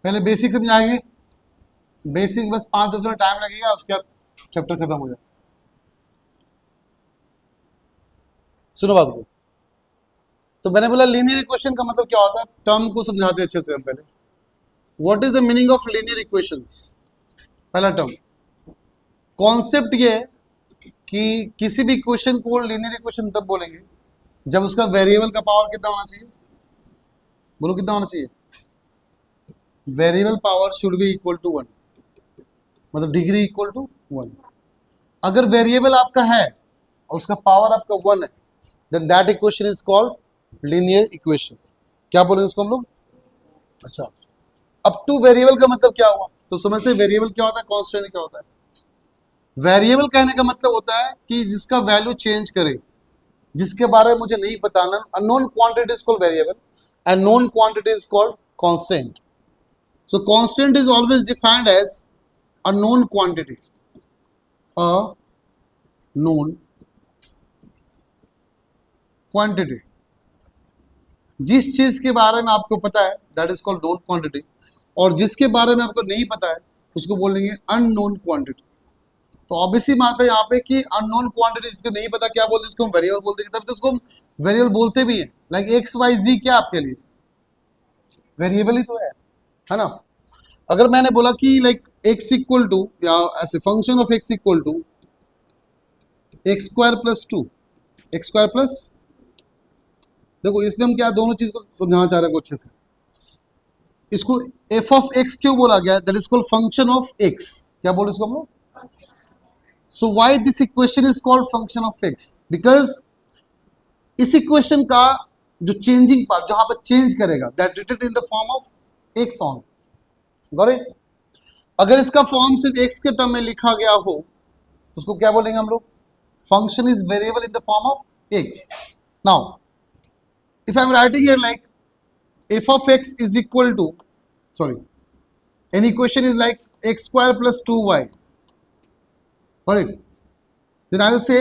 पहले बेसिक समझाएंगे, बेसिक बस 5-10 मिनट टाइम लगेगा, उसके बाद चैप्टर खत्म हो जाए। सुनो बात को। तो मैंने बोला लीनियर इक्वेशन का मतलब क्या होता है, टर्म को समझाते हैं अच्छे से हम पहले। What is the meaning of linear equations? पहला टर्म, कॉन्सेप्ट ये है कि किसी भी इक्वेशन को लीनियर इक्वेशन तब बोलेंगे जब उसका वेरिएबल का पावर कितना होना चाहिए, बोलो कितना होना चाहिए? Variable power should be equal to 1, मतलब डिग्री इक्वल टू 1। अगर वेरिएबल आपका है और उसका पावर आपका 1 है, then that equation is called linear equation. क्या बोलेंगे इसको हम लोग? अच्छा, अब टू वेरिएबल का मतलब क्या हुआ? तो समझते हैं वेरिएबल क्या होता है, कांस्टेंट क्या होता है। वेरिएबल कहने का मतलब होता है कि जिसका वैल्यू चेंज करे, जिसके बारे में मुझे नहीं पता। Unknown quantity is called variable and known quantity is called constant. So constant is always defined as a known quantity, a known quantity. जिस चीज के बारे में आपको पता है that is called known quantity, और जिसके बारे में आपको नहीं पता है उसको बोलेंगे अननोन क्वांटिटी। तो ऑब्वियसली बात है यहाँ पे कि अननोन क्वांटिटी जिसको नहीं पता क्या बोलते हैं, इसको हम वेरिएबल बोलते हैं। तब तो उसको हम वेरिएबल बोलते भी हैं। लाइक एक्स वाई जी क्या आपके लिए वेरिएबल ही तो है ना। अगर मैंने बोला कि लाइक एक्स इक्वल टू, या ऐसे function of x equal to x square plus 2, x square plus, देखो इसमें हम क्या दोनों चीज को समझाना चाह रहे हैं अच्छे से। इसको एफ ऑफ एक्स क्यों बोला गया? That is called function of x. क्या बोले इसको हम लोग? So why this equation is called function of x? Because इस इक्वेशन का जो चेंजिंग पार्ट जहां पर चेंज करेगा that written in the form of x on. Got it? अगर इसका फॉर्म सिर्फ एक्स के टर्म में लिखा गया हो तो उसको क्या बोलेंगे हम लोग? Function is variable in the form of x. Now if I am writing here like f of x is equal to, sorry, an equation is like x square plus 2y, got it? Then I will say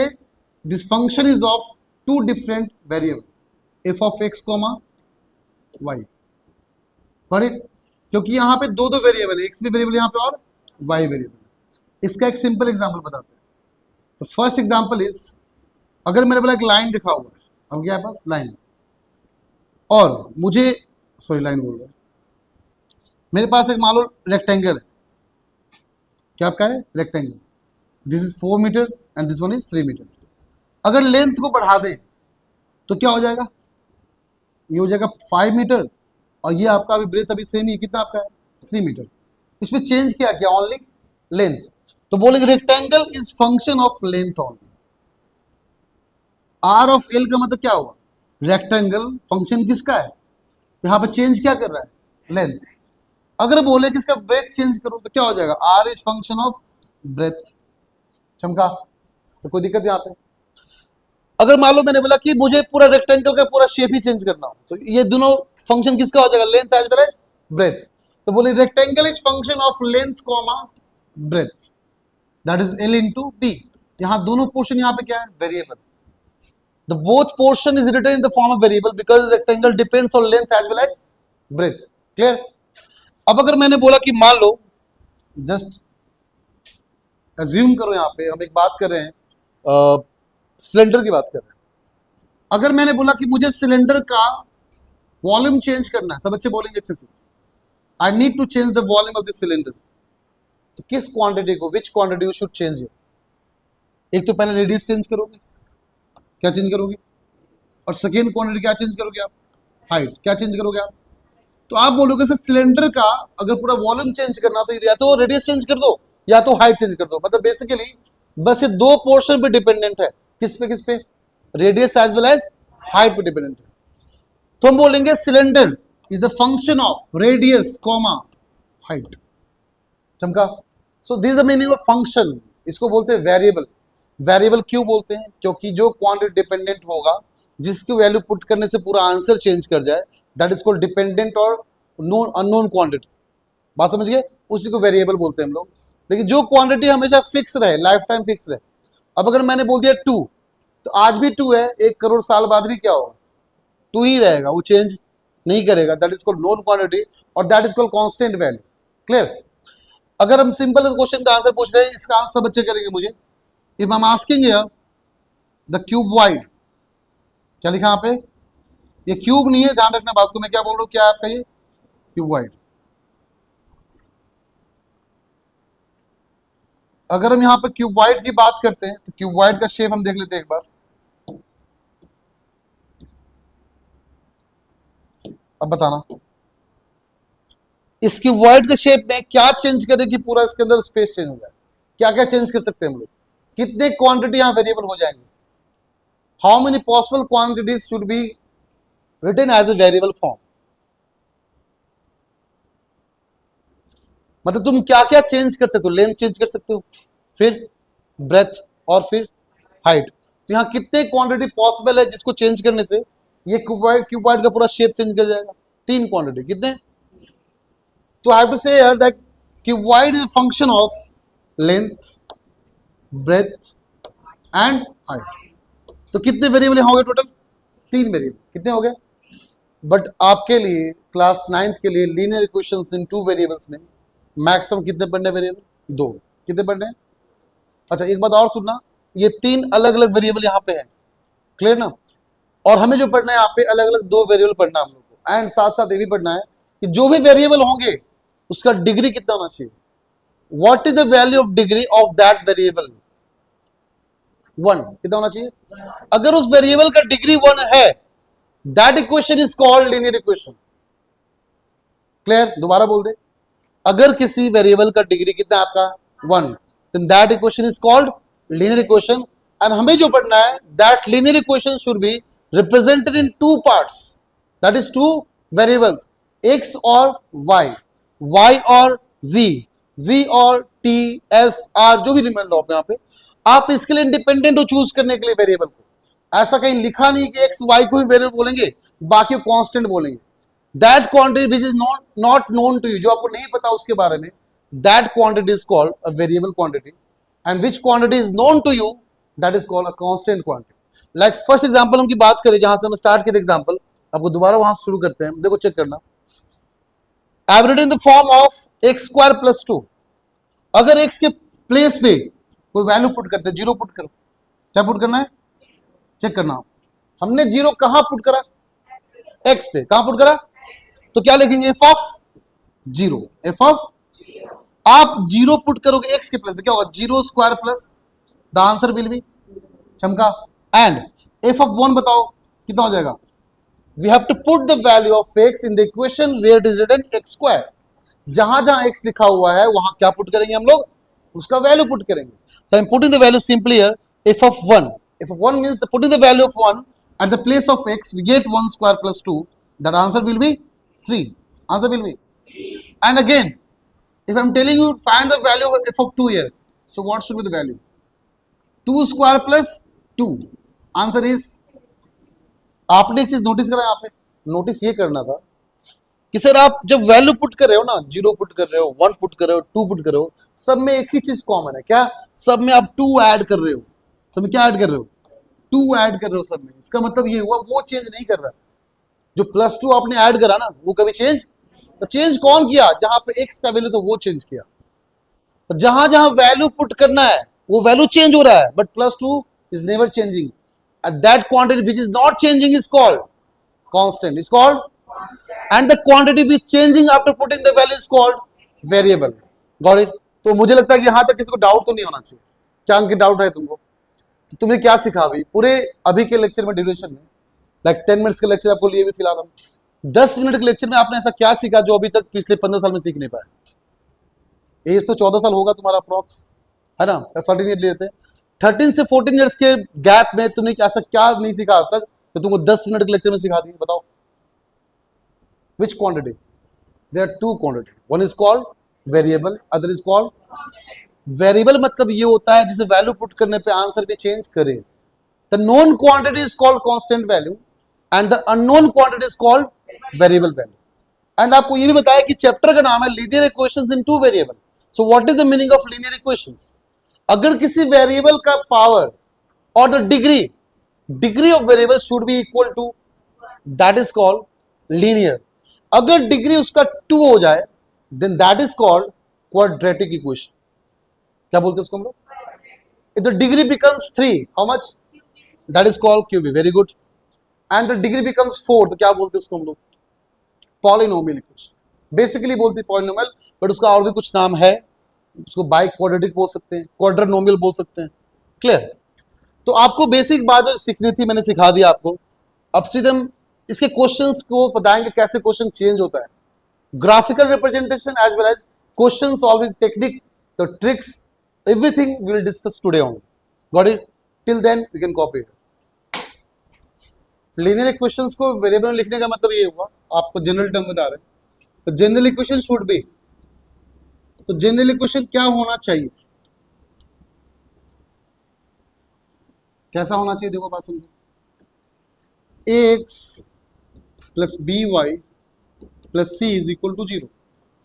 this function is of two different variable, f of x comma y, got it? क्योंकि यहाँ पे दो variable है, x भी variable यहाँ पे और y variable. इसका एक सिंपल एग्जांपल बताते हैं। तो फर्स्ट एग्जांपल इज, अगर मेरे पास एक लाइन लिखा हुआ है, अब क्या है पास लाइन, और मुझे लाइन बोल रहा है, मेरे पास एक मान लो रेक्टेंगल है। क्या आपका है? Rectangle. This is 4 metre and this one is 3 metre. अगर लेंथ को बढ़ा दें तो क्या हो जाएगा? ये हो जाएगा 5 मीटर, और ये आपका अभी ब्रेथ अभी सेम ही कितना आपका है? 3 मीटर। इसमें चेंज क्या किया? Only length. तो बोलेंगे rectangle is function of length only. R of L का मतलब क्या हुआ? रेक्टेंगल फंक्शन किसका है? यहां पर चेंज क्या कर रहा है? लेंथ। अगर बोले कि इसका ब्रेथ चेंज करो तो क्या हो जाएगा? R is function of breadth. चमका? तो कोई दिक्कत यहां पे? अगर मान लो मैंने बोला कि मुझे पूरा रेक्टेंगल का पूरा शेप ही चेंज करना हो, तो ये दोनों फंक्शन किसका हो जाएगा? Length as well as breadth. तो बोले rectangle is function of length comma breadth, that is L into B. यहां दोनों पोर्शन यहां पे क्या है? Variable. The both portion is written in the form of variable because rectangle depends on length as well as breadth. Clear? अब अगर मैंने बोला कि मान लो, जस्ट अज्यूम करो, यहाँ पे हम एक बात कर रहे हैं, सिलेंडर की बात कर रहे हैं। अगर मैंने बोला कि मुझे सिलेंडर का वॉल्यूम चेंज करना है, सब बच्चे बोलेंगे अच्छे से, I need to change the volume of the cylinder. तो किस क्वांटिटी को, which quantity you should change? एक तो पहले रेडियस चेंज करोगे, क्या चेंज करोगे? और सेकेंड क्वांटिटी क्या चेंज करोगे आप? हाइट। क्या चेंज करोगे आप? तो आप बोलोगे सर सिलेंडर का अगर पूरा वॉल्यूम चेंज करना तो या तो रेडियस चेंज कर दो या तो हाइट चेंज कर दो। मतलब बेसिकली बस ये दो पोर्शन पे डिपेंडेंट है। किस पे? Radius as well as height पे डिपेंडेंट है। तो हम बोलेंगे cylinder is the function of radius comma height. चमका? So this is the meaning of function. इसको बोलते हैं वेरिएबल। वेरिएबल क्यों बोलते हैं? क्योंकि जो क्वांटिटी डिपेंडेंट होगा, जिसकी वैल्यू पुट करने से पूरा आंसर चेंज कर जाए, दैट इज कॉल्ड डिपेंडेंट और नोन अननोन क्वांटिटी। बात समझ गए? उसी को वेरिएबल बोलते हैं हम लोग। लेकिन जो क्वांटिटी हमेशा फिक्स रहे, लाइफ टाइम फिक्स रहे। अब अगर मैंने बोल दिया 2, तो आज भी 2 है, 1 करोड़ साल बाद भी क्या होगा? 2 ही रहेगा, वो चेंज नहीं करेगा, that is called known quantity और that is called constant value. Clear? अगर हम सिंपल क्वेश्चन का आंसर पूछ रहे हैं, इसका आंसर बच्चे करेंगे मुझे। If I am asking here the cuboid, क्या लिखा यहाँ पे? ये क्यूब नहीं है, ध्यान रखना बात को, मैं क्या बोल रहा हूँ, क्या आपका ये क्यूबॉइड। अगर हम यहाँ पे क्यूबॉइड की बात करते हैं तो क्यूबॉइड का शेप हम देख लेते हैं एक बार। अब बताना इस क्यूबॉइड के शेप में क्या चेंज करें कि पूरा इसके अंदर स्पेस चेंज हो जाए? क्या क्या चेंज कर सकते हैं हम लोग? कितने क्वांटिटी यहाँ वेरिएबल हो जाएंगे? How many possible quantities should be written as a variable form? मतलब तुम क्या क्या चेंज कर सकते हो? लेंथ चेंज कर सकते हो, फिर ब्रेथ और फिर हाइट। तो यहाँ कितने क्वांटिटी पॉसिबल है जिसको चेंज करने से ये क्यूबॉइड का पूरा शेप चेंज कर जाएगा? 3 क्वांटिटी। कितने? तो I have to say here that cuboid is a function of length, breadth and height. तो कितने वेरिएबल हो गए टोटल? 3 वेरिएबल। कितने हो गए? बट आपके लिए क्लास 9th के लिए लीनियर इक्वेशंस इन 2 वेरिएबल्स में मैक्सिमम कितने पढ़ने वेरिएबल? 2। कितने पढ़ने? अच्छा एक बात और सुनना, ये 3 अलग अलग वेरिएबल यहाँ पे है, क्लियर ना? और हमें जो पढ़ना है यहाँ पे अलग अलग 2 वेरिएबल पढ़ना है हम लोग को, एंड साथ साथ ये भी पढ़ना है कि जो भी वेरिएबल होंगे उसका डिग्री कितना होना चाहिए। What is the value of degree of that variable? 1। कितना होना चाहिए? अगर उस वेरिएबल का डिग्री 1 है, that equation is called linear equation. Clear? दोबारा बोल दे, अगर किसी वेरिएबल का डिग्री कितना है आपका? 1, then that equation is called linear equation। and हमें जो पढ़ना है that linear equation should be represented in 2 parts, that is 2 variables, x और y और z और t, s, r, जो भी रिमेंड लो यहाँ पे। आप इसके लिए इंडिपेंडेंट हो चूज करने के लिए वेरिएबल को। ऐसा कहीं लिखा नहीं कि x y को ही वेरिएबल बोलेंगे, बाकी कांस्टेंट बोलेंगे। That quantity which is not known to you, जो आपको नहीं पता उसके बारे में, that quantity is called a variable quantity, and which quantity is known to you, that is called a constant quantity। like first example हम की बात करें, जहां से हम स्टार्ट किए एग्जांपल, आपको दोबारा वहां से शुरू करते हैं। देखो चेक करना, I've written in the form of x square plus 2। अगर x के प्लेस पे कोई वैल्यू पुट करते हैं, 0 पुट करो। क्या पुट करना है? चेक करना, हमने 0 कहां पुट करा? x पे। कहां पुट करा? तो क्या लिखेंगे? f of 0, f of, आप 0 पुट करोगे x के प्लेस पे, क्या होगा? 0 square plus, the answer will be, चमका। एंड f ऑफ 1 बताओ कितना हो जाएगा? We have to put the value of x in the equation where it is written x square. जहां जहां x लिखा हुआ है वहां क्या पुट करेंगे हम लोग? उसका वैल्यू पुट करेंगे। So I am putting the value simply here, f of 1। f of 1 means putting the value of 1 at the place of x, we get 1 square plus 2, that answer will be 3। answer will be, and again if I'm telling you find the value of f of 2 here, so what should be the value? 2 square plus 2, answer is, आपने एक चीज notice करा, यहाँ पे notice ये करना था कि सर आप जब वैल्यू पुट कर रहे हो ना, 0 पुट कर रहे हो, 1 पुट कर रहे हो, 2 पुट कर रहे हो, सब में एक ही चीज कॉमन है। क्या? सब में आप 2 ऐड कर रहे हो। सब में क्या ऐड कर रहे हो? 2 ऐड कर रहे हो सब में। इसका मतलब ये हुआ वो चेंज नहीं कर रहा। जो +2 आपने ऐड करा ना, वो कभी चेंज, तो चेंज कौन किया? जहां पे x का वैल्यू तो वो चेंज किया। तो जहां जहां वैल्यू पुट करना है वो वैल्यू चेंज हो रहा है, but +2 is never changing. That quantity which is not changing is called constant, is called, and the quantity which changing after putting the value is called variable. Got it? तो मुझे लगता है कि यहां तक किसी को डाउट तो नहीं होना चाहिए। क्या अंकित डाउट है तुमको? तो तुमने क्या सीखा अभी पूरे अभी के लेक्चर में, ड्यूरेशन में, लाइक 10 मिनट्स के लेक्चर आपको लिए भी फिलहाल हम 10 मिनट के लेक्चर में आपने ऐसा क्या सीखा जो अभी तक पिछले 15 साल में सीख नहीं पाए? एज तो 14 साल होगा तुम्हारा अप्रॉक्स, है ना? 13 ईयर लेते हैं, 13 से 14 ईयर्स के गैप में तुमने ऐसा क्या नहीं सीखा आज तक तो तुमको 10 मिनट के लेक्चर में सिखा दी? बताओ। Which quantity? There are 2 quantity, one is called variable, other is called. Variable मतलब ये होता है जिसे वैल्यू पुट करने पे आंसर भी चेंज करे। The known quantity is called constant value and the unknown quantity is called variable value. And आपको ये भी बताया कि चैप्टर का नाम है linear equations in 2 variable. So what is the meaning of linear equations? अगर किसी वेरिएबल का पावर और the degree of variable should be equal to, that is called linear. अगर डिग्री उसका 2 हो जाए then that is called quadratic equation. क्या बोलते हैं उसको हम लोग? If the degree becomes 3, how much? That is called cubic. Very good. And the degree becomes 4, तो क्या बोलते हैं उसको हम लोग? Polynomial equation. बेसिकली बोलते हैं पॉलिनोमियल, बट उसका और भी कुछ नाम है। उसको बाई क्वाड्रेटिक बोल सकते हैं, क्वाड्रेनोमियल बोल सकते हैं। क्लियर? तो आपको बेसिक बात जो सीखनी थी मैंने सिखा दिया आपको। अब सीधे हम इसके क्वेश्चंस को बताएंगे कैसे क्वेश्चन चेंज होता है। Graphical representation as well as question solving technique, the tricks, everything we will discuss today on. Got it? Till then we can copy it. Linear equations को वेरिएबल में लिखने का मतलब ये हुआ, आपको जनरल टर्म बता रहे हैं। तो जनरल इक्वेशन शुड बी, तो जनरल इक्वेशन क्या होना चाहिए? कैसा होना चाहिए? देखो बात समझो। ax plus B Y plus C is equal to 0।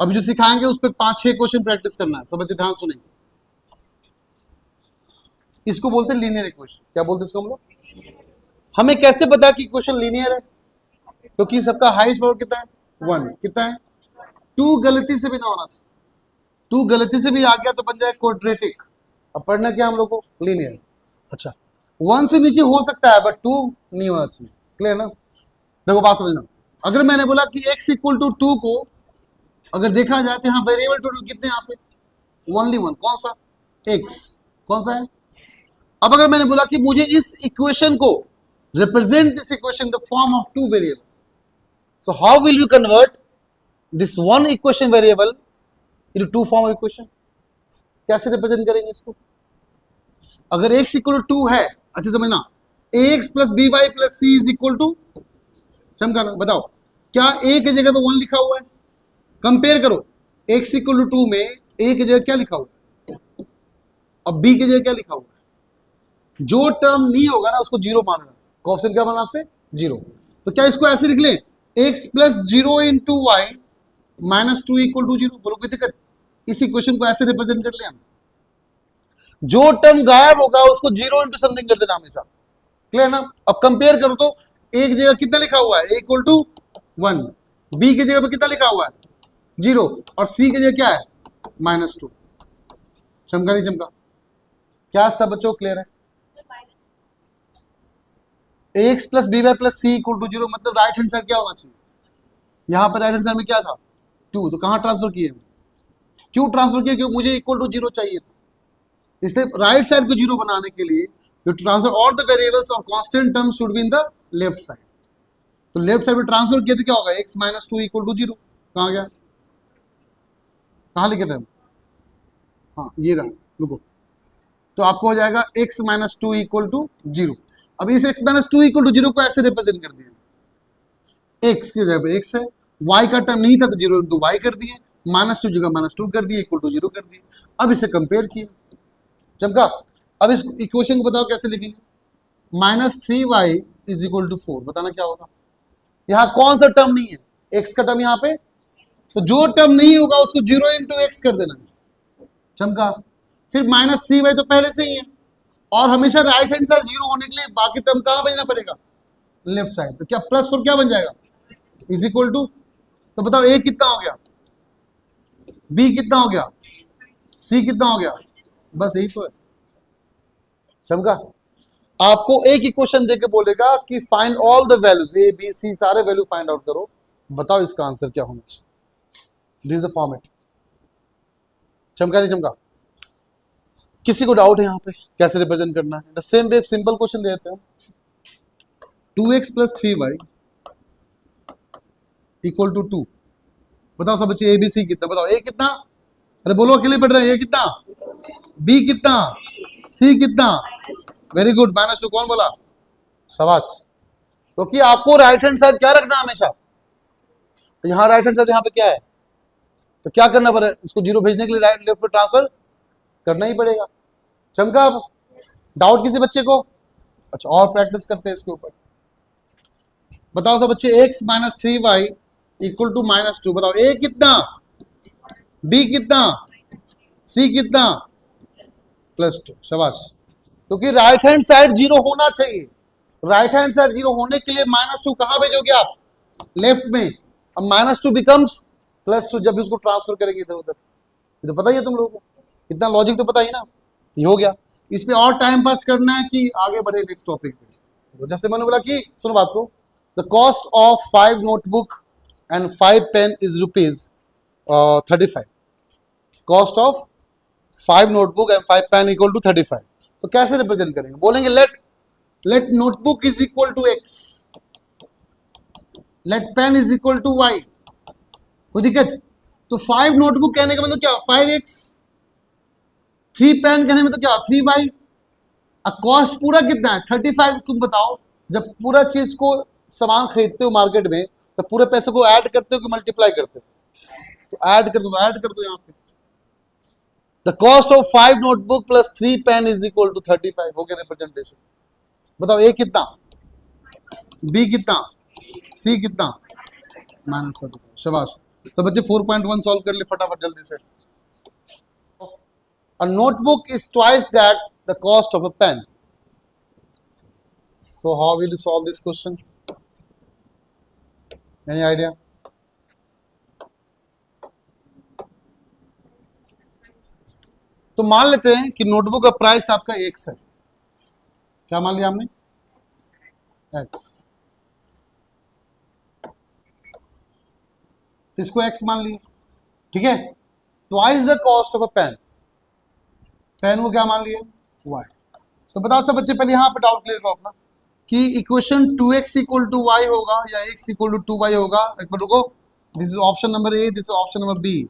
अब जो सिखाएंगे उस पर 5-6 क्वेश्चन प्रैक्टिस करना है। सब बच्चे ध्यान सुनेंगे। इसको बोलते हैं लीनियर इक्वेशन। क्या बोलते हैं इसको हम लोग? हमें कैसे पता कि इक्वेशन लीनियर है? क्योंकि सबका हाईएस्ट पावर कितना है? 1। कितना है? 2 गलती से भी ना होना चाहिए। 2 गलती से भी आ गया तो बन जाए क्वाड्रेटिक। अब पढ़ना क्या हम लोग को? लीनियर। अच्छा, 1 से नीचे हो सकता है बट 2 नहीं होना चाहिए। क्लियर ना? देखो बात समझना। अगर मैंने बोला कि x इक्वल टू 2 को अगर देखा जाए तो यहाँ वेरिएबल टोटल कितने? यहाँ पे ओनली 1। कौन सा? x। कौन सा है? अब अगर मैंने बोला कि मुझे इस इक्वेशन को represent this equation in the form of 2 variable, so how will you convert this 1 equation variable into 2 form of equation? कैसे रिप्रेजेंट करेंगे इसको? अगर x इक्वल टू 2 है, अच्छे समझना, ax plus B Y plus C is equal to, चमकाना बताओ, क्या a की जगह पे 1 लिखा हुआ है? कंपेयर करो, x इक्वल टू 2 में a की जगह क्या लिखा हुआ है? अब b की जगह क्या लिखा हुआ है? जो टर्म नहीं होगा ना उसको 0 मानना। क्वेश्चन क्या बना आपसे? 0। तो क्या इसको ऐसे लिख लें? x plus 0 into Y minus 2 equal to 0। बोलो कोई दिक्कत? इस इक्वेशन को ऐसे रिप्रेजेंट कर ले हम। जो टर्म गायब होगा उसको 0 इंटू समथिंग कर देना हमेशा। क्लियर ना? अब कंपेयर करो तो एक जगह कितना लिखा हुआ है? a equal to 1। b की जगह पे कितना लिखा हुआ है? 0। और c की जगह क्या है? माइनस 2। चमका नहीं चमका? क्या सब बच्चों क्लियर है? ax plus B Y plus C equal to 0 मतलब राइट हैंड साइड क्या होना चाहिए? यहां पर राइट हैंड साइड में क्या था? 2। तो कहां ट्रांसफर किए? क्यों ट्रांसफर किया? क्योंकि मुझे इक्वल टू 0 चाहिए था। इसलिए राइट साइड को 0 बनाने के लिए you transfer all the variables or constant terms should be in the left side। तो लेफ्ट साइड पे ट्रांसफर किया तो क्या होगा? x minus 2 equal to 0। कहाँ गया? कहाँ लिखे थे हम? हाँ ये रहा, रुको। तो आपको हो जाएगा x माइनस 2 इक्वल टू 0। अब इस x माइनस 2 इक्वल टू 0 को ऐसे रिप्रेजेंट कर दिया। x की जगह पे x है, y का टर्म नहीं था तो 0 इंटू वाई कर दिए, माइनस 2 जगह माइनस 2 कर दिए, इक्वल टू 0 कर दिए। अब इसे कंपेयर किए। चमका? अब इस इक्वेशन को बताओ कैसे लिखेंगे? Minus 3y is equal to 4। बताना क्या होगा? यहाँ कौन सा टर्म नहीं है? x का टर्म यहाँ पे, तो जो टर्म नहीं होगा उसको 0 इंटू एक्स कर देना। चमका? फिर माइनस 3y तो पहले से ही है, और हमेशा राइट हैंड साइड 0 होने के लिए बाकी टर्म कहाँ भेजना पड़ेगा? Left side. तो क्या प्लस 4 क्या बन जाएगा? इज इक्वल टू, तो बताओ a कितना हो गया, b कितना हो गया, c कितना हो गया? बस यही तो है। चमका? आपको एक ही क्वेश्चन देके बोलेगा कि find all the values, A B C सारे वैल्यू फाइंड आउट करो, बताओ इसका आंसर क्या होना चाहिए। This is the format. चमका नहीं चमका? किसी को डाउट है यहाँ पे कैसे रिप्रेजेंट करना है? The same way simple question देते हैं। 2x plus 3y equal to 2। बताओ सब बच्चे, ए बी सी कितना? बताओ ए कितना? अरे बोलो, अकेले पढ़ रहे हैं। ए कितना? बी कितना? सी कितना? Very good, minus 2। कौन बोला? शाबाश। क्योंकि आपको राइट हैंड साइड क्या रखना हमेशा? तो यहाँ राइट हैंड साइड यहाँ पे क्या है, तो क्या करना पड़ेगा? इसको 0 भेजने के लिए राइट लेफ्ट पे ट्रांसफर करना ही पड़ेगा। चमका? अब डाउट किसी बच्चे को? अच्छा, और प्रैक्टिस करते हैं इसके ऊपर। बताओ सब बच्चे, x minus 3y equal to minus 2। बताओ a कितना, b कितना, c कितना? प्लस 2। शाबाश। क्योंकि राइट हैंड साइड 0 होना चाहिए। राइट हैंड साइड 0 होने के लिए माइनस 2 कहां भेजोगे आप? लेफ्ट में, अब -2 बिकम्स +2 जब भी उसको ट्रांसफर करेंगे इधर उधर। ये तो पता ही है तुम लोगों को, इतना लॉजिक तो पता ही ना। ये हो गया। इस पे और टाइम पास करना है कि आगे बढ़े नेक्स्ट टॉपिक पे। जैसे मैंने बोला कि सुनो बात को, the cost of 5 notebook and 5 pen is ₹35। Cost of 5 notebook and 5 pen equal to 35। तो कैसे रिप्रेजेंट करेंगे? बोलेंगे let notebook is equal to x, let pen is equal to y। कोई दिक्कत? तो 5 नोटबुक कहने का मतलब क्या? 5x। 3 पेन कहने में तो क्या? 3y। कॉस्ट पूरा कितना है? 35। तुम बताओ, जब पूरा चीज को सामान खरीदते हो मार्केट में, तो पूरे पैसे को ऐड करते हो कि मल्टीप्लाई करते हो? तो ऐड कर दो, ऐड कर दो यहाँ पे। The cost of 5 notebook plus 3 pen is equal to 35 हो गया रिप्रेजेंटेशन। बताओ ए कितना, बी कितना, सी कितना? -35। शाबाश। सब बच्चे 4.1 सॉल्व कर ले फटाफट जल्दी से। A notebook is twice that the cost of a pen. So how will you solve this question? Any idea? तो मान लेते हैं कि नोटबुक का प्राइस आपका x है। क्या मान लिया हमने? x। तो इसको x मान लिया, ठीक है। Twice the cost of a pen, pen को क्या मान लिया? y। तो बताओ सब बच्चे, पहले यहाँ पे डाउट क्लियर करो अपना कि equation 2x equal to y होगा या x इक्वल टू 2y होगा। एक बार रुको, this is option number A, this is option number B.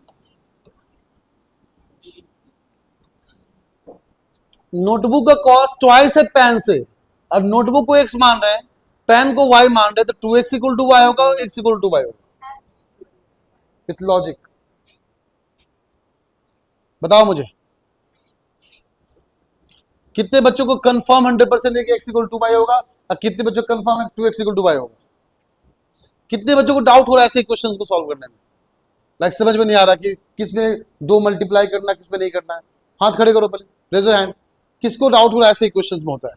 Notebook का कॉस्ट ट्वाइस है पेन से, और नोटबुक को x मान रहे हैं, पेन को y मान रहे हैं, तो 2x इक्वल टू y होगा, x इक्वल टू y होगा। विथ लॉजिक बताओ मुझे, कितने बच्चों को कंफर्म 100% है कि x इक्वल टू y होगा, और कितने बच्चों को कंफर्म है 2x इक्वल टू y होगा? कितने बच्चों को डाउट हो रहा है ऐसे क्वेश्चंस को सॉल्व करने में? लाइक समझ में नहीं आ रहा कि किस में 2 मल्टीप्लाई करना, किस में नहीं करना है? हाथ खड़े करो पहले, रेज योर हैंड। किसको डाउट हो रहा है ऐसे क्वेश्चंस में होता है?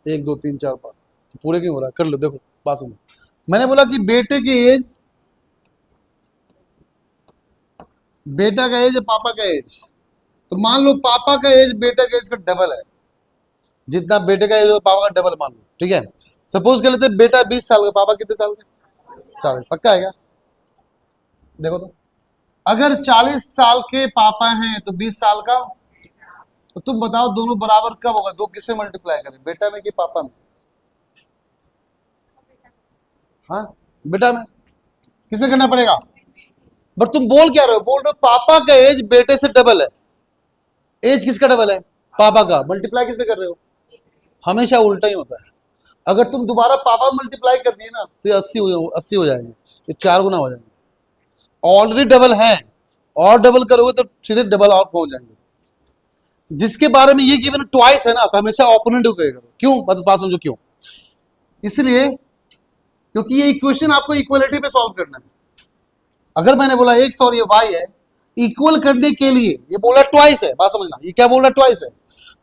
1 2 3 4 5। तो पूरे क्यों हो रहा है? कर लो। देखो बात सुनो, मैंने बोला कि बेटे की एज, बेटा का एज है पापा का एज। तो मान लो पापा का एज बेटा का एज का डबल है, जितना बेटे का एज हो पापा का डबल मान लो, ठीक है। सपोज कर लेते बेटा 20 साल का, पापा कितने साल का? 40। पक्का है क्या? देखो तो, अगर 40 साल के पापा हैं तो 20 साल का, तो तुम बताओ दोनों बराबर कब होगा? दो किससे मल्टीप्लाई करें, बेटा में कि पापा में? हाँ बेटा में। किसमें करना पड़ेगा? बट तुम बोल क्या रहे हो? बोल रहे हो पापा का एज बेटे से डबल है। एज किसका डबल है? पापा का। मल्टीप्लाई किसमें कर रहे हो? हमेशा उल्टा ही होता है। अगर तुम दोबारा पापा मल्टीप्लाई कर दिए ना, तो 80 हो जाएंगे, ये 4 गुना हो जाएंगे। ऑलरेडी डबल है, और डबल करोगे तो सीधे डबल और पहुंच जाएंगे। जिसके बारे में ये गिवन ट्वाइस है ना, तो हमेशा ओपोनेंट को करो। क्यों? बात समझो क्यों। इसलिए क्योंकि ये इक्वेशन आपको इक्वलिटी पे सॉल्व करना है। अगर मैंने बोला x और ये y है, इक्वल करने के लिए ये बोला ट्वाइस है, बात समझना, ये क्या बोल रहा ट्वाइस है,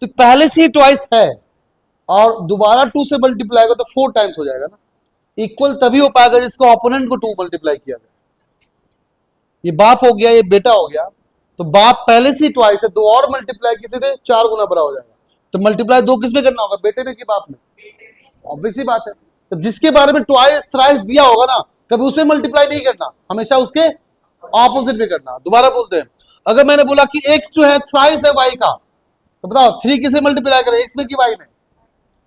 तो पहले से ही ट्वाइस है, और दोबारा 2 से मल्टीप्लाई करो तो 4 टाइम्स हो जाएगा ना। इक्वल तभी हो पाएगा जिसको ओपोनेंट को 2 मल्टीप्लाई किया जाए। ये बाप हो गया, ये बेटा हो गया, तो बाप पहले से ही ट्वाइस है, 2 और मल्टीप्लाई किसी से 4 गुना बड़ा हो जाएगा। तो मल्टीप्लाई 2 किस में करना होगा? बेटे में कि बाप में? ऑब्वियस ही बात है। तो जिसके बारे में ट्वाइस थ्राइस दिया होगा ना, कभी उसमें मल्टीप्लाई नहीं करना, हमेशा उसके ऑपोजिट में करना। दोबारा बोलते हैं, अगर मैंने बोला कि x जो है थ्राइस है y का, तो बताओ 3 किसे मल्टीप्लाई करें, x में कि y में?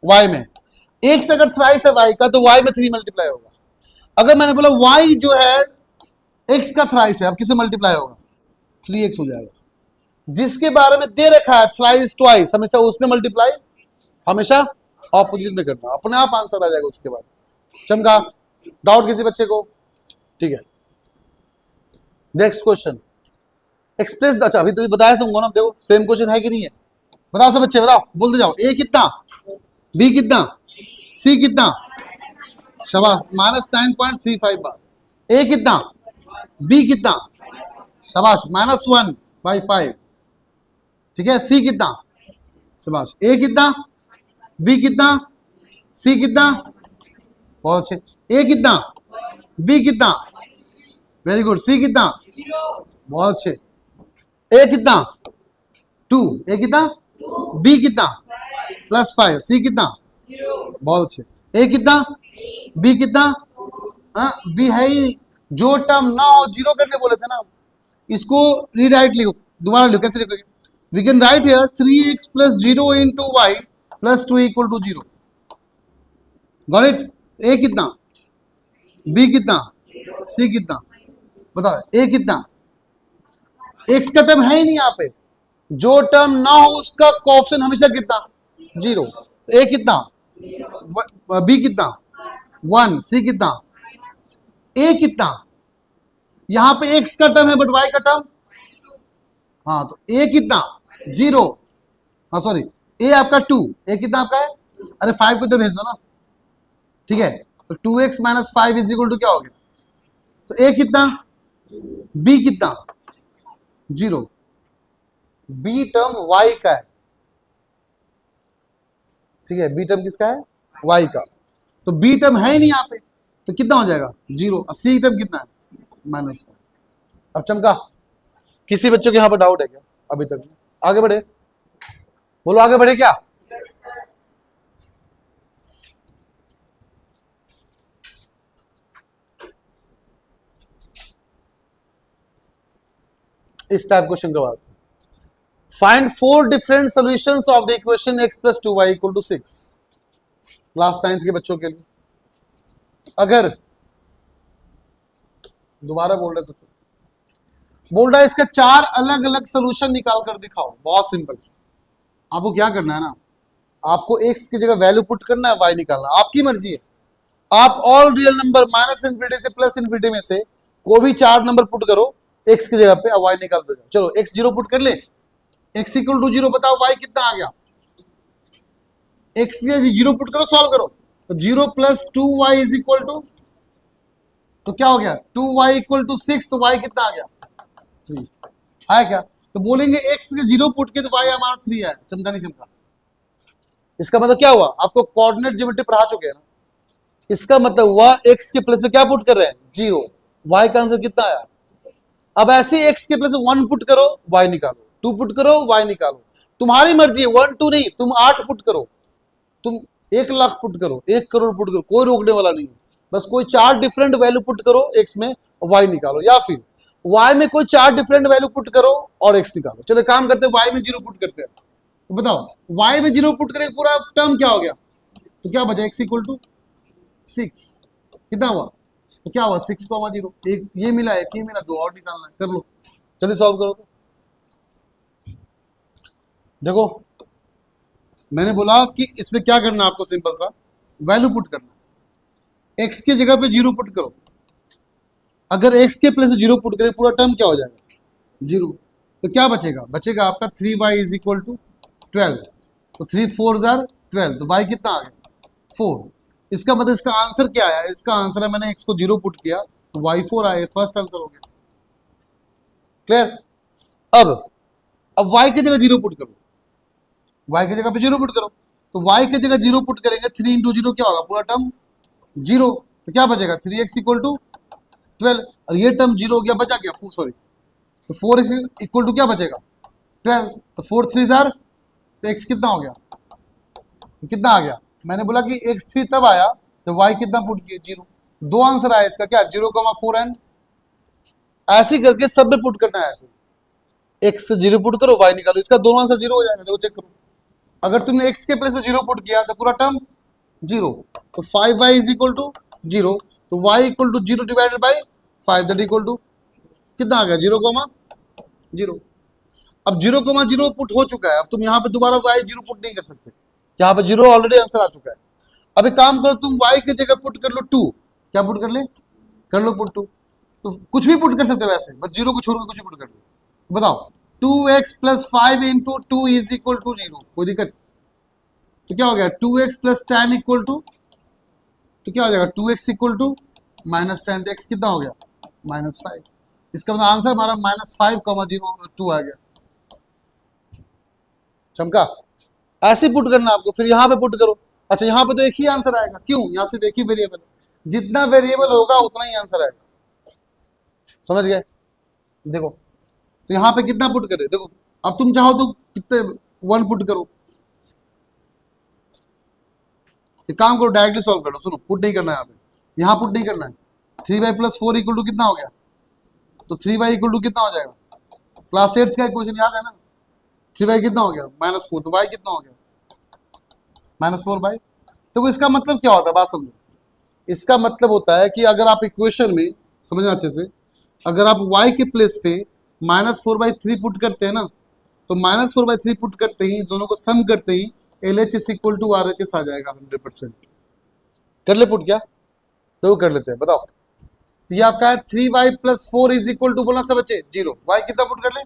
y में। x अगर थ्राइस है y का, तो y में 3 मल्टीप्लाई होगा। अगर मैंने बोला y जो है x का थ्राइस है, अब किसे मल्टीप्लाई होगा? 3x हो जाएगा। जिसके बारे में दे रखा है थ्राइस ट्वाइस, हमेशा उसमें मल्टीप्लाई, हमेशा ऑपोजिट में करना, अपने आप आंसर आ जाएगा उसके बाद। चमका? डाउट किसी बच्चे को? ठीक है, नेक्स्ट क्वेश्चन एक्सप्रेस। अच्छा अभी तो ये बताया तुमको ना, देखो सेम क्वेश्चन है कि नहीं है? बताओ सब बच्चे, बताओ, बोलते जाओ। ए कितना, बी कितना, सी कितना? शाबाश, -9.35 बार। ए कितना, बी कितना? शाबाश, -1/5। ठीक है, सी कितना? शाबाश। ए कितना, बी कितना, सी कितना? बहुत अच्छे। ए कितना, बी कितना, वेरी गुड, सी कितना, बहुत अच्छे, ए कितना 2, ए कितना, बी कितना +5, सी कितना, बहुत अच्छे, ए कितना, बी कितना, हाँ बी है ही, जो टर्म ना हो जीरो करके बोले थे ना, इसको रीराइट लिखो, दोबारा लिखो, कैसे लिखोगे, we can write here 3x + 0 × y + 2 = 0, got it, A कितना, बी कितना, सी कितना, बताओ ए कितना, एक्स का टर्म है ही नहीं यहाँ पे, जो टर्म ना हो उसका कोएफिशिएंट हमेशा कितना, 0, ए कितना, बी कितना 1, सी कितना, ए कितना, यहां पे एक्स का टर्म है बट वाई का टर्म, हाँ तो ए कितना 0, हाँ सॉरी ए आपका 2, ए कितना आपका है, अरे 5 को तो भेज दो ना, ठीक है, तो 2x - 5 = क्या हो गया, तो ए कितना, बी कितना 0, बी टर्म y का है, ठीक है, बी टर्म किसका है, y का, तो बी टर्म है ही नहीं यहाँ पे, तो कितना हो जाएगा 0, सी टर्म कितना है -1। अब चमका, किसी बच्चों के यहाँ पर डाउट है क्या अभी तक, आगे बढ़े, बोलो आगे बढ़े क्या, इस टाइप क्वेश्चन करवा, find 4 different solutions of the equation x + 2y = 6, class 9th के बच्चों के लिए, अगर दोबारा बोल रहे सबको, बोल रहा है इसका 4 अलग अलग सोल्यूशन निकाल कर दिखाओ, बहुत सिंपल, आपको क्या करना है ना, आपको x की जगह वैल्यू पुट करना है, y निकालना, आपकी मर्जी है, आप ऑल रियल नंबर -∞ से +∞ में से कोई भी 4 नंबर पुट करो x की जगह पे, y निकाल दो, चलो x 0 पुट कर ले, x = 0, बताओ y कितना आ गया, x 0 पुट करो, सॉल्व करो, तो 0 + 2y = तो क्या हो गया 2y = 6, तो y कितना आ गया 3, आया क्या, तो बोलेंगे x के 0 पुट के तो y हमारा 3 है, चमका नहीं चमका, इसका मतलब क्या हुआ, आपको कोऑर्डिनेट ज्योमेट्री पढ़ा चुके हैं ना, इसका मतलब हुआ x के प्लेस में क्या पुट कर रहे हैं 0, y का आंसर कितना आया, अब ऐसे x के प्लेस में 1 पुट करो, y निकालो, 2 पुट करो, y निकालो, तुम्हारी मर्जी है, 1 2 नहीं, तुम 8 पुट करो, तुम 1 लाख पुट करो, 1 करोड़ पुट करो, कोई रोकने वाला नहीं है, बस कोई 4 डिफरेंट वैल्यू पुट करो x में, y निकालो, या फिर y में कोई 4 डिफरेंट वैल्यू पुट करो और x निकालो, चलो काम करते हैं, y में 0 पुट करते हैं, तो बताओ y में 0 पुट करें, पूरा टर्म क्या हो गया, तो क्या बचा x = 6, कितना हुआ, तो क्या हुआ 6, 0, एक ये मिला, एक ये मिला, 2 और निकालना है, कर लो, जल्दी सॉल्व करो, तो देखो मैंने बोला कि इसमें क्या करना है, आपको सिंपल सा वैल्यू पुट करना, x की जगह पे 0 पुट करो, अगर x के प्लेस 0 पुट करें, पूरा टर्म क्या हो जाएगा 0, तो क्या बचेगा, बचेगा आपका 3y = 12, तो 3 4 12, तो y कितना आ गया 4, इसका मतलब इसका आंसर क्या आया, इसका आंसर है मैंने x को 0 पुट किया तो y 4 आया, फर्स्ट आंसर हो गया, क्लियर, अब y की जगह 0 पुट करो, y की जगह पे 0 पुट करो, तो y की जगह 0 पुट करेंगे, 3 × 0 क्या होगा, पूरा टर्म 0, तो क्या बचेगा 3x = 12, और ये टर्म 0 हो गया, बचा गया सॉरी, तो 4x = क्या बचेगा 12, तो 4 3 तो x कितना हो गया, तो कितना आ गया, मैंने बोला कि x 3 तब आया जब y कितना पुट किया 0, 2 आंसर आया इसका, क्या 0, 4 n, ऐसे करके सब में पुट करना है, ऐसे x से 0 पुट करो, y निकालो, इसका दोनों आंसर 0 हो जाएगा, देखो चेक करो, अगर तुमने x के प्लेस में 0 पुट किया तो पूरा टर्म 0, तो 5y = 0, तो y = 0 divided by 5, that equal to कितना आ गया 0, 0, अब 0, 0 पुट हो चुका है, अब तुम यहाँ पे दोबारा y 0 पुट नहीं कर सकते, यहाँ पे 0 ऑलरेडी आंसर आ चुका है, अब एक काम करो, तुम y की जगह पुट कर लो 2, क्या पुट कर ले, कर लो पुट 2, तो कुछ भी पुट कर सकते हो वैसे, बस 0 को छोड़ के कुछ भी पुट कर लो, बताओ 2x + 5 × 2 = 0, कोई दिक्कत, तो क्या हो गया 2x + 10 = तो क्या हो जाएगा 2x = -10, तो x कितना हो गया -5, इसका मतलब आंसर हमारा -5, 2 आ गया, चमका, ऐसे पुट करना आपको, फिर यहाँ पे पुट करो, अच्छा यहाँ पे तो एक ही आंसर आएगा, क्यों, यहाँ सिर्फ एक ही वेरिएबल है, जितना वेरिएबल होगा उतना ही आंसर आएगा, समझ गए? देखो तो यहाँ पे कितना पुट करे, देखो अब तुम चाहो तो कितने 1 पुट करो, एक काम करो डायरेक्टली सॉल्व कर लो। सुनो, पुट नहीं करना है यहाँ पुट नहीं करना है। 3y + 4 इक्वल टू कितना हो गया, तो 3y इक्वल टू कितना हो जाएगा, क्लास 8 का इक्वेशन याद है ना, 3y कितना हो गया -4, तो y कितना हो गया -4y। तो इसका मतलब क्या होता है, बात समझो। इसका मतलब होता है कि अगर आप इक्वेशन में, समझना अच्छे से, अगर आप y के प्लेस पे -4/3 पुट करते हैं ना, तो -4/3 पुट करते ही, दोनों को सम करते ही LHS इक्वल टू RHS आ जाएगा 100%। कर ले पुट क्या, तो कर लेते हैं, बताओ। तो ये आपका है 3y + 4 इज इक्वल टू, बोलना सब बच्चे 0। y कितना पुट कर ले,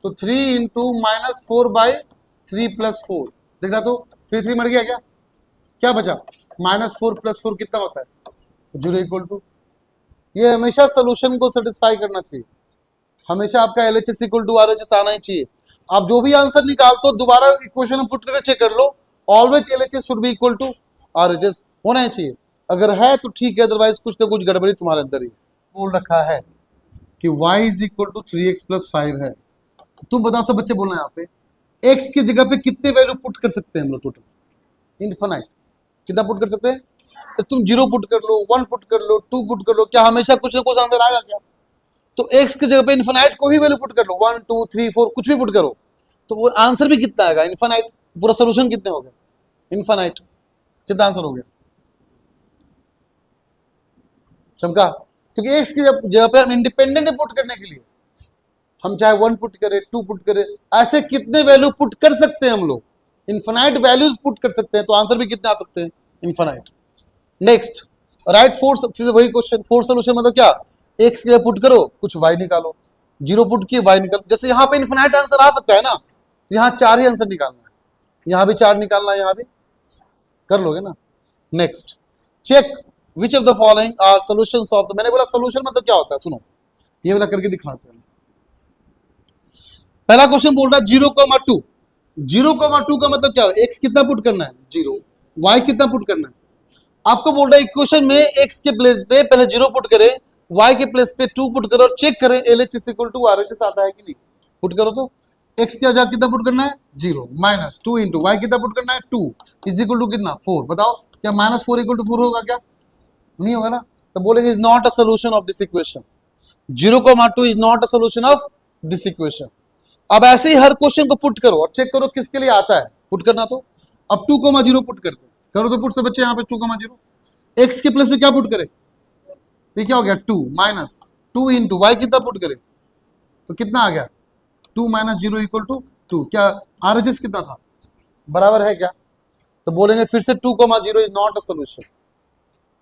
तो 3 इंटू -4/3 + 4, देख रहा तो 3 मर गया, क्या बचा, -4 + 4 कितना होता है 0 इक्वल टू। ये हमेशा सोल्यूशन को सेटिस्फाई करना चाहिए, हमेशा आपका LHS इक्वल टू RHS आना ही चाहिए। आप जो भी आंसर निकालते हो दोबारा इक्वेशन में पुट करके चेक कर लो, always LHS should be equal to RHS होना ही चाहिए। अगर है तो ठीक है, अदरवाइज कुछ ना कुछ गड़बड़ी तुम्हारे अंदर ही। बोल रखा है कि y = 3x + 5 है। तुम बताओ, सब बच्चे बोल रहे हैं यहाँ पे, x की जगह पे कितने वैल्यू पुट कर सकते हैं हम लोग टोटल, इनफिनाइट। कितना पुट कर सकते हैं, तो तुम 0 पुट कर लो, 1 पुट कर लो, 2 पुट कर लो, क्या हमेशा कुछ ना कुछ आंसर आएगा क्या? तो x की जगह पे इनफिनाइट को ही वैल्यू पुट कर लो, 1 2 3 4 कुछ भी पुट करो, तो वो आंसर भी कितना आएगा, इनफिनाइट। पूरा सोल्यूशन कितने हो गया, इनफिनाइट। कितना आंसर हो गया, चमका? क्योंकि x की जगह पे हम इंडिपेंडेंट पुट करने के लिए, हम चाहे 1 पुट करें, 2 पुट करें, ऐसे कितने वैल्यू पुट कर सकते हैं हम लोग, इनफिनाइट वैल्यूज पुट कर सकते हैं, तो आंसर भी कितने आ सकते हैं, इनफिनाइट। नेक्स्ट, राइट फोर्स, फिर वही क्वेश्चन, फोर्स सोल्यूशन मतलब क्या, x की जगह पुट करो, कुछ y निकालो, 0 पुट किए y निकालो। जैसे यहाँ पे इनफिनाइट आंसर आ सकता है ना, यहाँ 4 ही आंसर निकालना है, यहाँ भी 4 निकालना है, यहाँ भी कर लोगे ना। Next, check which of the following are solutions of the, मैंने बोला सोल्यूशन मतलब क्या होता है, सुनो ये वाला करके दिखाते हैं। पहला क्वेश्चन बोल रहा है 0,2, 0,2 का मतलब क्या है, x कितना पुट करना है 0, y कितना पुट करना है। आपको बोल रहा है इक्वेशन में x के प्लेस पे पहले 0 पुट करें, y के प्लेस पे 2 पुट करो और चेक करें LHS इक्वल टू RHS आता है कि नहीं। पुट करो तो x क्या जा कितना पुट करना है 0, -2 इंटू y कितना पुट करना है 2 इज इक्वल टू कितना 4। बताओ क्या -4 इक्वल टू 4 होगा क्या, नहीं होगा ना। तो बोलेंगे is not a solution of this equation, 0,2 is not a solution of this equation. अब ऐसे ही हर क्वेश्चन को पुट करो और चेक करो किसके लिए आता है पुट करना। तो अब 2,0 पुट करते करो, तो पुट से बच्चे यहाँ पे 2,0 x के प्लेस में क्या पुट करे, ये क्या हो गया 2 -2 इंटू y कितना पुट करे, तो कितना आ गया 2 - 0 इक्वल टू 2। क्या RHS कितना था, बराबर है क्या, तो बोलेंगे फिर से 2,0 इज नॉट अ सोल्यूशन।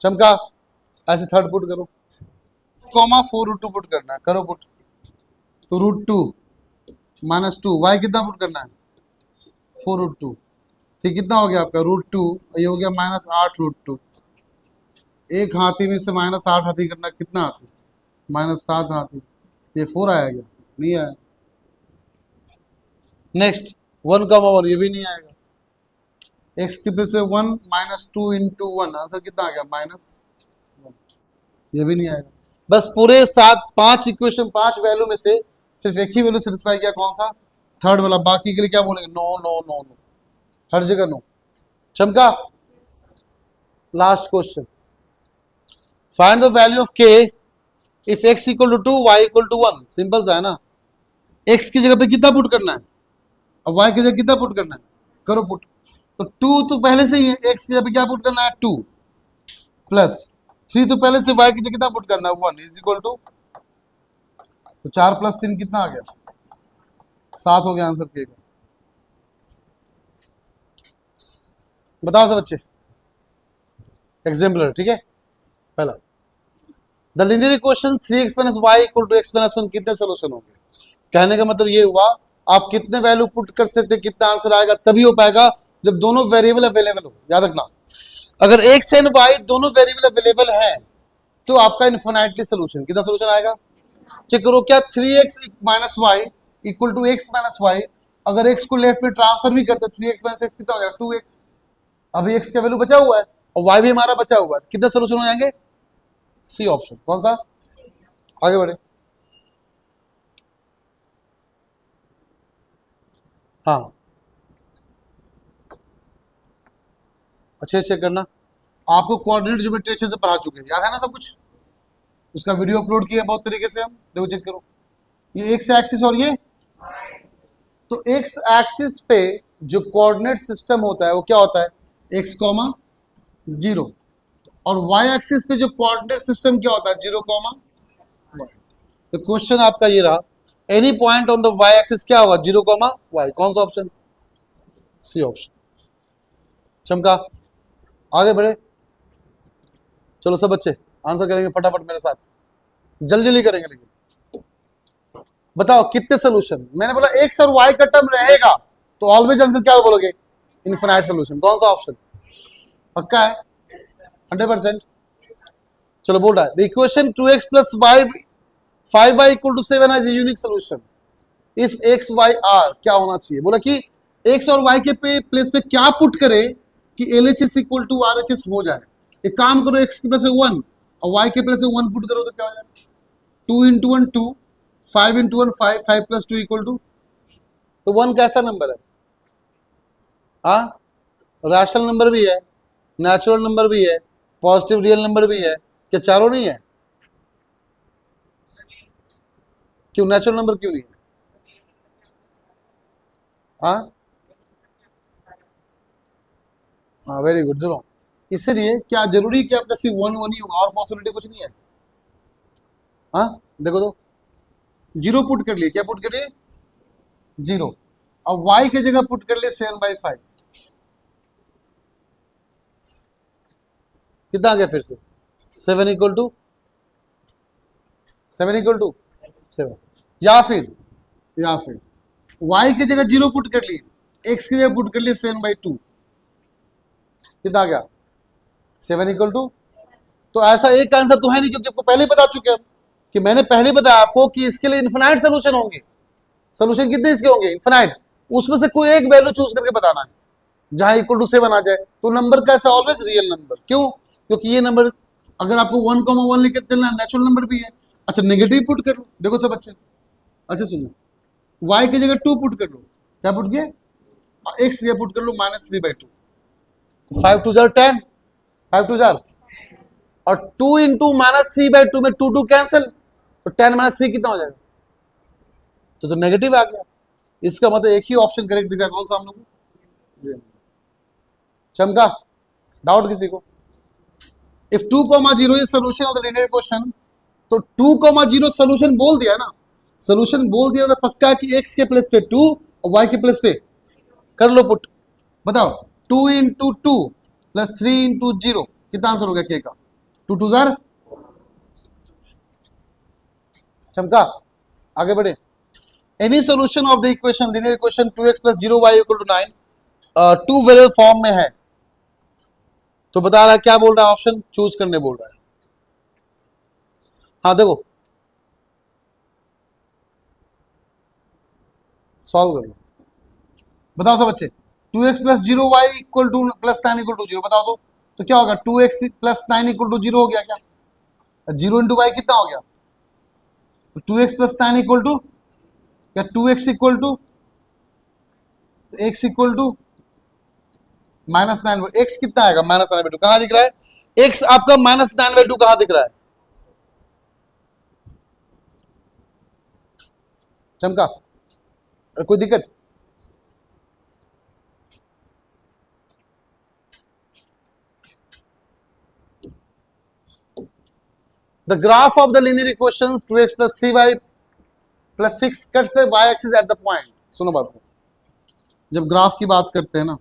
चमका, ऐसे थर्ड पुट करो, (4√2) पुट करना है, करो पुट, तो √2 -2 y कितना पुट करना है 4√2, ठीक कितना हो गया आपका √2, ये हो गया -8√2। एक हाथी में से -8 हाथी करना, कितना हाथी -7 हाथी, ये 4 आया क्या, नहीं आया। नेक्स्ट 1,1 ये भी नहीं आएगा, x कितने से 1 -2 इंटू 1, आंसर कितना आ गया -1, ये भी नहीं आएगा। बस पूरे 5 इक्वेशन 5 वैल्यू में से सिर्फ एक ही वैल्यू सेटिस्फाई किया, कौन सा, थर्ड वाला। बाकी के लिए क्या बोलेंगे, नो नो नो नो, हर जगह नो। चमका, last question, find the value of k if x equal to 2 y equal to 1। Simple सा है ना, x की जगह पे कितना पुट करना है, अब y की जगह कितना पुट करना है, करो पुट। तो 2 तो पहले से ही है, x की जगह पे क्या पुट करना है 2 प्लस 3 तो पहले से, y की जगह कितना पुट करना है 1 इज इक्वल टू, तो 4 + 3 कितना आ गया 7 हो गया आंसर के का। बताओ सब बच्चे, एग्जाम्पलर, ठीक है। पहला, the linear equation 3x - y = x - 1 कितने सोल्यूशन होंगे। कहने का मतलब ये हुआ आप कितने वैल्यू पुट कर सकते, कितना आंसर आएगा, तभी हो पाएगा जब दोनों वेरिएबल अवेलेबल हो। याद रखना, अगर x एंड y दोनों वेरिएबल अवेलेबल हैं तो आपका इनफिनाइटली सोल्यूशन, कितना सोल्यूशन आएगा, चेक करो। क्या 3x - y equal to x - y, अगर x को लेफ्ट में ट्रांसफर भी करते 3x - x कितना हो गया 2x, अभी x का वैल्यू बचा हुआ है, और y भी हमारा बचा हुआ है, कितने सोल्यूशन हो जाएंगे? C option. कौन सा? आगे बढ़े। हाँ अच्छे से करना। आपको कोऑर्डिनेट ज्योमेट्री अच्छे से पढ़ा चुके हैं, याद है ना सब कुछ? उसका वीडियो अपलोड किया बहुत तरीके से, हम देखो चेक करो। ये एक्स एक्सिस और ये, तो एक्स एक्सिस पे जो कोऑर्डिनेट सिस्टम होता है वो क्या होता है? X comma zero. और वाई एक्सिस पे जो कोऑर्डिनेट सिस्टम क्या होता है? Zero comma Y. तो क्वेश्चन आपका ये रहा, any point on the Y axis क्या होगा? Zero comma Y. कौन सा ऑप्शन? C option. चमका। आगे बढ़े। चलो सब बच्चे आंसर करेंगे फटाफट मेरे साथ, जल्दी जल्दी करेंगे। लेकिन बताओ कितने सोल्यूशन? मैंने बोला एक्स और वाई का टर्म रहेगा तो ऑलवेज आंसर क्या बोलोगे? Infinite solution. कौन सा ऑप्शन? पक्का है? 100%। चलो बोल रहा है, the equation 2x plus y 5y equal to 7 has a unique solution if x y r क्या होना चाहिए? बोला कि x और y के प्लेस पे क्या पुट करे कि LHS इक्वल टू RHS हो जाए। एक काम करो, x के प्लेस पे 1 और y के प्लेस पे 1 पुट करो तो क्या हो जाए? 2 into 1 2, 5 into 1 5, 5 plus 2 equal to, तो 1 कैसा नंबर है? हाँ रैशनल नंबर भी है, नेचुरल नंबर भी है, पॉजिटिव रियल नंबर भी है, क्या चारों नहीं है? क्यों नेचुरल नंबर क्यों नहीं है? हाँ हाँ वेरी गुड। चलो इसलिए क्या जरूरी कि आपका सिर्फ 1 1 ही होगा और पॉसिबिलिटी कुछ नहीं है? हाँ देखो तो, जीरो पुट कर लिए, क्या पुट कर लिए? जीरो। अब y की जगह पुट कर लिए 7/5, कितना आ गया फिर से? 7 इक्वल टू 7 इक्वल टू 7। या फिर y की जगह जीरो पुट कर लिए, x की जगह पुट कर लिए 7/2, कितना आ गया? 7 इक्वल टू। तो ऐसा एक आंसर तो है नहीं, क्योंकि आपको पहले बता चुके हैं कि मैंने पहले बताया आपको कि इसके लिए इन्फिनाइट सोल्यूशन होंगे। सोल्यूशन कितने इसके होंगे? इन्फिनाइट। उसमें से कोई एक वैल्यू चूज करके बताना है जहां इक्वल टू 7 आ जाए। तो नंबर कैसा? Always real number. क्यों? क्योंकि ये नंबर अगर आपको 1,1 लेकर चलना है, नेचुरल नंबर भी है। अच्छा नेगेटिव पुट कर लो, देखो सब अच्छे अच्छा सुनो, y की जगह 2 पुट कर लो, क्या पुट किया? x की जगह पुट कर लो -3/2, 5 2 10, 5 2 और 2 इंटू -3/2 में 2 2 कैंसिल, तो 10 -3 कितना हो जाएगा? तो नेगेटिव आ गया। इसका मतलब एक ही ऑप्शन करेक्ट दिख रहा है, कौन सा हम लोग को? चमका? डाउट किसी को? If 2,0 is solution of the linear equation, तो 2,0 सोल्यूशन बोल दिया ना, सोल्यूशन बोल दिया तो पक्का कि x के प्लेस पे 2 और y के प्लेस पे कर लो पुट। बताओ 2 इंटू 2 प्लस 3 इंटू 0 कितना आंसर हो गया k का? 2 2 जार। चमका? आगे बढ़े। Any solution of the equation linear equation 2x plus 0y equal to 9 two variable form में है, तो बता रहा है क्या बोल रहा है? ऑप्शन चूज करने बोल रहा है। हाँ देखो सॉल्व कर लो, बताओ सब बच्चे। 2x plus 0y equal to plus 9 equal to 0 बताओ तो क्या होगा? 2x plus 9 equal to 0 हो गया क्या? 0 इंटू वाई कितना हो गया? 2x plus 9 equal to या 2x equal to x equal to -9, x कितना आएगा? -9/2 कहां दिख रहा है? x आपका -9/2 कहां दिख रहा है? चमका? कोई दिक्कत? The graph of the linear equations 2x plus 3y plus 6 cuts the y axis at the point. सुनो बात को, जब ग्राफ की बात करते हैं ना,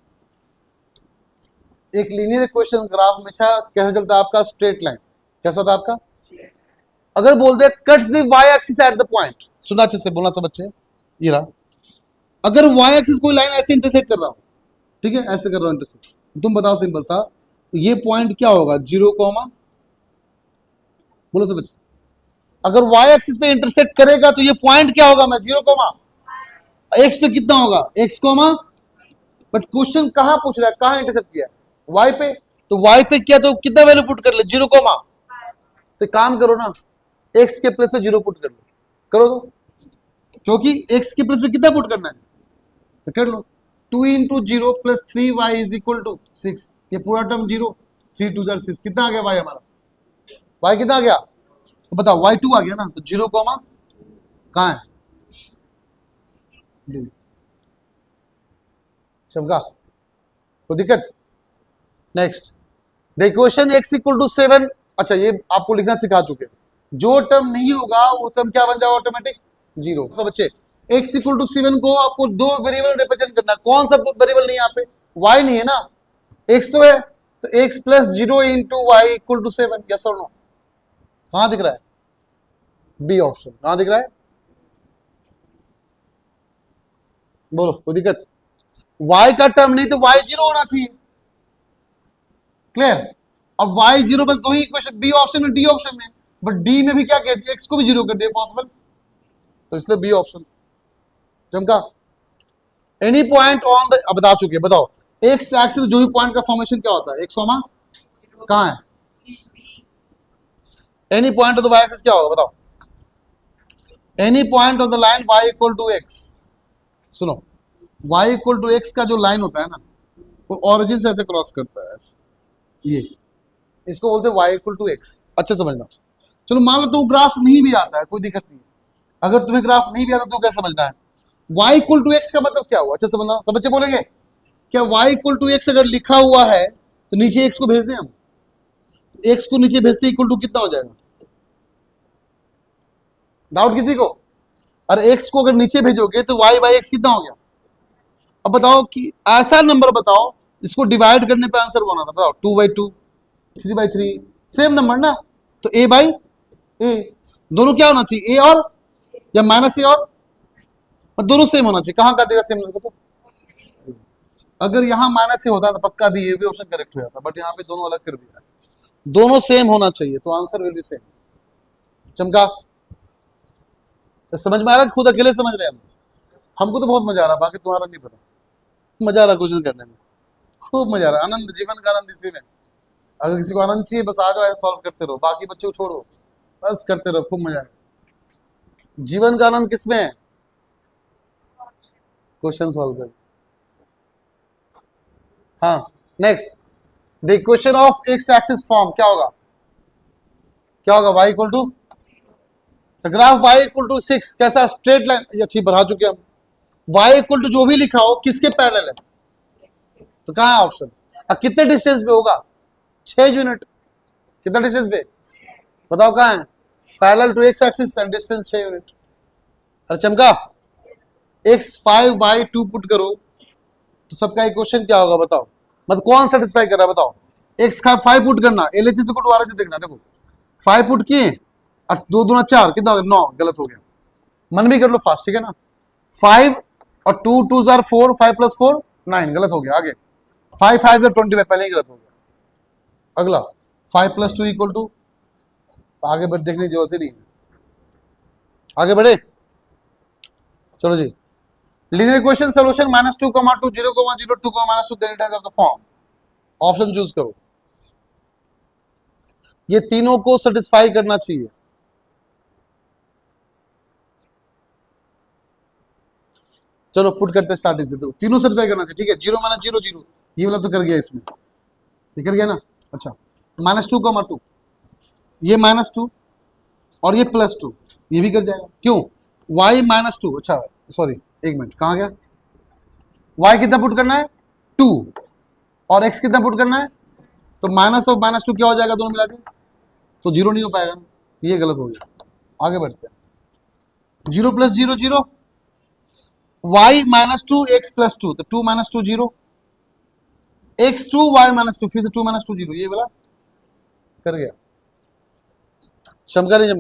एक लीनियर इक्वेशन ग्राफ हमेशा कैसे चलता है आपका? Straight line. कैसा होता है आपका? अगर बोल दे cuts the y axis at the point, सुना अच्छे से बोलना सब बच्चे, ये रहा। अगर y एक्सिस कोई लाइन ऐसे इंटरसेक्ट कर रहा हो, ठीक है, ऐसे कर रहा हूं इंटरसेक्ट, तुम बताओ सिंपल सा, ये पॉइंट क्या होगा? 0, बोलो सब बच्चे। अगर y एक्सिस पे इंटरसेक्ट करेगा तो ये पॉइंट क्या होगा? मैं 0, x पे कितना होगा? x, बट क्वेश्चन कहां पूछ रहा है? कहां इंटरसेक्ट किया? y पे। तो y पे क्या, तो कितना वैल्यू पुट कर ले, 0 कोमा, तो काम करो ना, x के प्लेस पे 0 पुट कर लो, करो तो, क्योंकि x के प्लेस पे कितना पुट करना है, तो कर लो, 2 into 0 plus 3y is equal to 6, ये पूरा टर्म 0, 3 2 6, कितना आ गया y हमारा, y कितना आ गया, तो बताओ y 2 आ गया ना, तो 0 कोमा कहाँ है, चमका, कोई दिक्कत, next, the equation x equal to 7, अच्छा ये आपको लिखना सिखा चुके, जो टर्म नहीं होगा वो टर्म क्या बन जाएगा ऑटोमेटिक, 0। सब बच्चे x इक्वल टू 7 को आपको दो वेरिएबल रिप्रेजेंट करना है, कौन सा वेरिएबल नहीं है यहाँ पे, y नहीं है ना, x तो है, तो x plus 0 into Y equal to 7, yes और नो, कहां दिख रहा है, बी ऑप्शन, कहां दिख रहा है, बोलो कोई दिक्कत, y का टर्म नहीं तो y 0 होना चाहिए, क्लियर, और y 0 बस दो ही इक्वेशन, बी ऑप्शन में डी ऑप्शन में, बट डी में भी क्या कहती है, x को भी 0 कर दिया पॉसिबल, तो इसलिए बी ऑप्शन, चमका, एनी पॉइंट ऑन द, अब बता चुके, बताओ एक्स एक्सिस जो भी पॉइंट का फॉर्मेशन क्या होता है, एक सोमा कहां है, any point of the Y axis क्या होगा बताओ, any point of the line y equal to X, सुनो y इक्वल टू एक्स का जो लाइन होता है ना, वो ऑरिजिन से ऐसे क्रॉस करता है, ऐसे, ये इसको बोलते हैं y इक्वल टू एक्स, अच्छे समझना, चलो मान लो तो ग्राफ नहीं भी आता है, कोई दिक्कत नहीं है, अगर तुम्हें ग्राफ नहीं भी आता तो क्या समझना है, y इक्वल टू एक्स का मतलब क्या हुआ, अच्छा समझना, सब बच्चे बोलेंगे क्या y इक्वल टू एक्स अगर लिखा हुआ है तो नीचे x को भेज दें हम, x को नीचे भेजते इक्वल टू कितना हो जाएगा, डाउट किसी को, अरे x को अगर नीचे भेजोगे तो y बाई x कितना हो गया, अब बताओ कि ऐसा नंबर बताओ जिसको डिवाइड करने पे आंसर बना था, बताओ 2/2 3/3, सेम नंबर ना, तो a बाई a, दोनों क्या होना चाहिए, a और या माइनस a और, दोनों सेम होना चाहिए, कहां का देगा सेम नंबर, तो अगर यहां माइनस से होता तो पक्का भी ये भी ऑप्शन करेक्ट हो जाता, बट यहाँ पे दोनों अलग कर दिया है, दोनों सेम होना चाहिए, तो आंसर विल बी सेम, चमका, तो समझ में आ रहा है, खुद अकेले समझ रहे हैं हमको तो बहुत मजा आ रहा, बाकी तुम्हारा नहीं पता, मजा आ रहा क्वेश्चन करने में, खूब मजा आ रहा, आनंद, जीवन का आनंद इसी में, अगर किसी को आनंद चाहिए बस आ जाओ, सॉल्व करते रहो, बाकी बच्चों को छोड़ दो, बस करते रहो, खूब मजा आएगा, जीवन का आनंद किसमें है, क्वेश्चन सॉल्व कर, हाँ next, the equation of X axis form क्या होगा, क्या होगा, y equal to, the graph y equal to 6, कैसा स्ट्रेट लाइन, ये अच्छी बढ़ा चुके हम, y इक्वल टू जो भी लिखा हो किसके पैरेलल है, तो कहां है ऑप्शन, कितने डिस्टेंस पे होगा, 6 यूनिट, कितना डिस्टेंस पे बताओ कहां है, parallel to X axis and distance 6 unit, अरे चमका, x 5/2 पुट करो तो सबका इक्वेशन क्या होगा बताओ, मतलब कौन सेटिस्फाई कर रहा है बताओ, x का 5 पुट करना, LHS को दोबारा से देखना, देखो 5 पुट किए और 2 दूना 4, कितना हो गया 9, गलत हो गया, मन भी कर लो फास्ट, ठीक है ना, 5 और 2 2 जार 4, 5 प्लस 4 9, गलत हो गया, आगे 5 5 25, पहले ही गलत हो गया, अगला 5 प्लस 2 इक्वल टू, आगे बढ़ देखने की जरूरत ही नहीं, आगे बढ़े, चलो जी, linear equation solution -2, 2, 0, 0, 2, -2, then it has of the form, option choose करो, ये तीनों को सेटिस्फाई करना चाहिए, चलो पुट करते स्टार्टिंग से, तो तीनों सेटिस्फाई करना चाहिए, ठीक है, 0 -0 0, ये वाला तो कर गया इसमें, ये कर गया ना, अच्छा -2, 2, ये -2 और ये +2, ये भी कर जाएगा, क्यों, y -2, अच्छा सॉरी एक मिनट, कहां गया, y कितना पुट करना है 2 और x कितना पुट करना है, तो माइनस ऑफ -2 क्या हो जाएगा दोनों मिला के, तो 0 नहीं हो पाएगा, ये गलत हो गया, आगे बढ़ते हैं, 0 + 0 0, y -2 x +2, तो 2 -2 0, x2 y -2, फिर से 2 -2 0, ये वाला कर गया, चमका नहीं चमका।